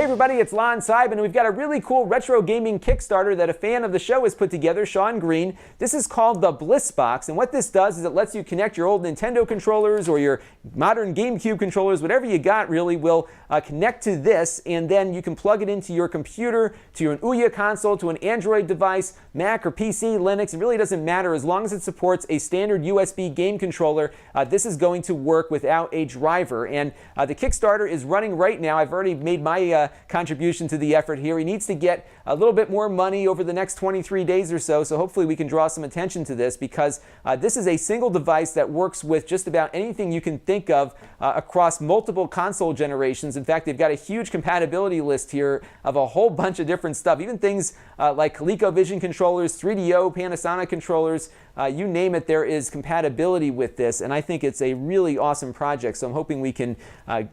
Hey everybody, it's Lon Seib, and we've got a really cool retro gaming Kickstarter that a fan of the show has put together, Sean Green. This is called the Blissbox, and what this does is it lets you connect your old Nintendo controllers or your modern GameCube controllers, whatever you got really, will connect to this, and then you can plug it into your computer, to your Ouya console, to an Android device, Mac or PC, Linux. It really doesn't matter as long as it supports a standard USB game controller. This is going to work without a driver, and the Kickstarter is running right now. I've already made my contribution to the effort here. He needs to get a little bit more money over the next 23 days or so, so hopefully we can draw some attention to this, because this is a single device that works with just about anything you can think of across multiple console generations. In fact, they've got a huge compatibility list here of a whole bunch of different stuff, even things like ColecoVision controllers, 3DO, Panasonic controllers, you name it, there is compatibility with this, and I think it's a really awesome project, so I'm hoping we can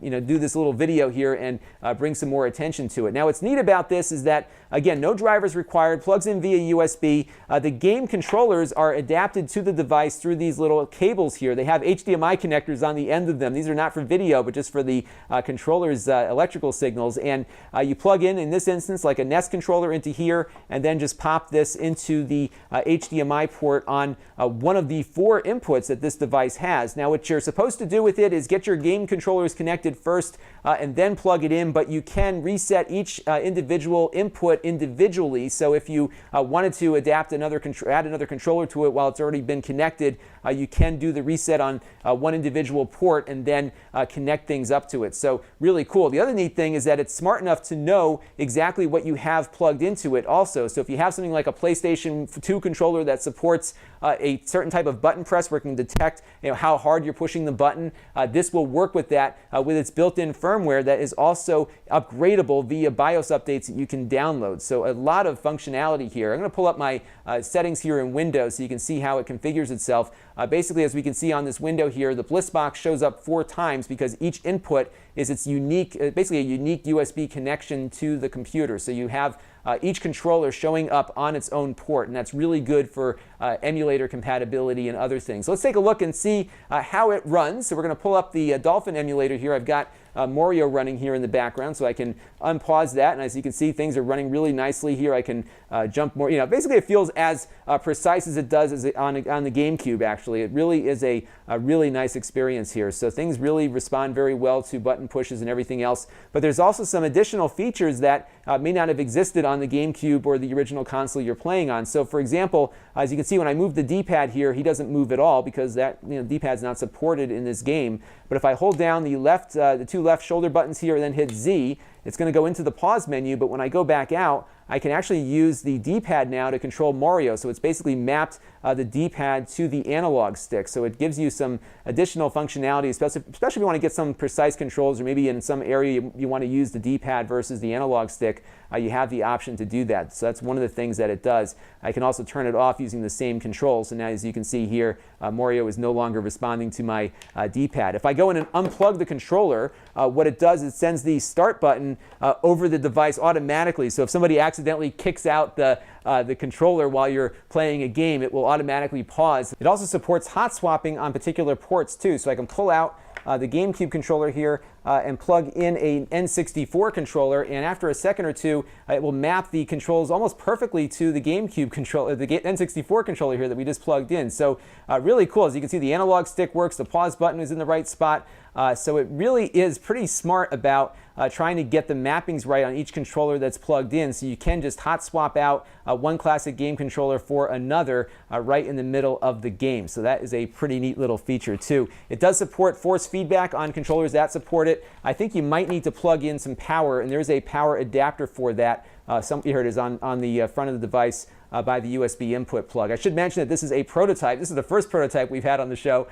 do this little video here and bring some more attention to it. Now, what's neat about this is that, again, no drivers required, plugs in via USB. The game controllers are adapted to the device through these little cables here. They have HDMI connectors on the end of them. These are not for video, but just for the controller's electrical signals, and you plug in this instance, like a NES controller into here, and then just pop this into the HDMI port on one of the 4 inputs that this device has. Now, what you're supposed to do with it is get your game controllers connected first and then plug it in, but you can reset each individual input individually. So if you wanted to add another controller to it while it's already been connected, you can do the reset on one individual port and then connect things up to it. So really cool. The other neat thing is that it's smart enough to know exactly what you have plugged into it also. So if you have something like a PlayStation 2 controller that supports a certain type of button press where it can detect how hard you're pushing the button, this will work with that with its built-in firmware that is also upgradable via BIOS updates that you can download. So a lot of functionality here. I'm going to pull up my settings here in Windows so you can see how it configures itself. Basically, as we can see on this window here, the Blissbox shows up 4 times because each input is its unique, basically a unique USB connection to the computer. So you have each controller showing up on its own port, and that's really good for emulator compatibility and other things. So let's take a look and see how it runs. So we're going to pull up the Dolphin emulator here. I've got Mario running here in the background, so I can unpause that, and as you can see, things are running really nicely here. I can jump more. Basically it feels as precise as it does on the GameCube. Actually, it really is a really nice experience here. So things really respond very well to button pushes and everything else. But there's also some additional features that may not have existed on the GameCube or the original console you're playing on. So for example, as you can see, when I move the D-pad here, he doesn't move at all because that D-pad's not supported in this game. But if I hold down the 2 left shoulder buttons here and then hit Z, it's going to go into the pause menu. But when I go back out, I can actually use the D-pad now to control Mario. So it's basically mapped the D-pad to the analog stick. So it gives you some additional functionality, especially if you want to get some precise controls, or maybe in some area you want to use the D-pad versus the analog stick. You have the option to do that. So that's one of the things that it does. I can also turn it off using the same controls. And now, as you can see here, Mario is no longer responding to my D-pad. If I go in and unplug the controller, what it does is it sends the start button over the device automatically. So if somebody accidentally kicks out the controller while you're playing a game, it will automatically pause. It also supports hot swapping on particular ports too. So I can pull out the GameCube controller here and plug in a N64 controller, and after a second or two, it will map the controls almost perfectly to the GameCube controller, the N64 controller here that we just plugged in. So really cool. As you can see, the analog stick works, the pause button is in the right spot. So it really is pretty smart about trying to get the mappings right on each controller that's plugged in, so you can just hot swap out one classic game controller for another right in the middle of the game. So that is a pretty neat little feature too. It does support force feedback on controllers that support it. I think you might need to plug in some power, and there's a power adapter for that. Here it is on the front of the device by the USB input plug. I should mention that this is a prototype. This is the first prototype we've had on the show,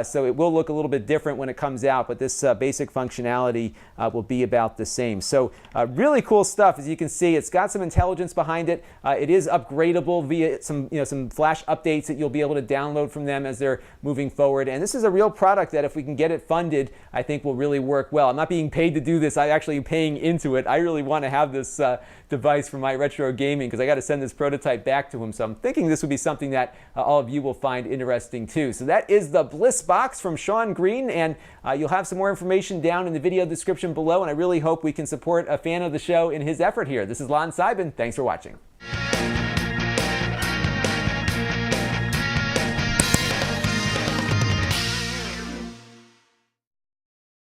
so it will look a little bit different when it comes out, but this basic functionality will be about the same. So really cool stuff. As you can see, it's got some intelligence behind it. It is upgradable via some flash updates that you'll be able to download from them as they're moving forward. And this is a real product that, if we can get it funded, I think will really work well. I'm not being paid to do this. I'm actually paying into it. I really want to have this device for my retro gaming, because I got to send this prototype back to him. So I'm thinking this would be something that all of you will find interesting too. So that is the Blissbox from Sean Green, and you'll have some more information down in the video description below, and I really hope we can support a fan of the show in his effort here. This is Lon Seidman. Thanks for watching.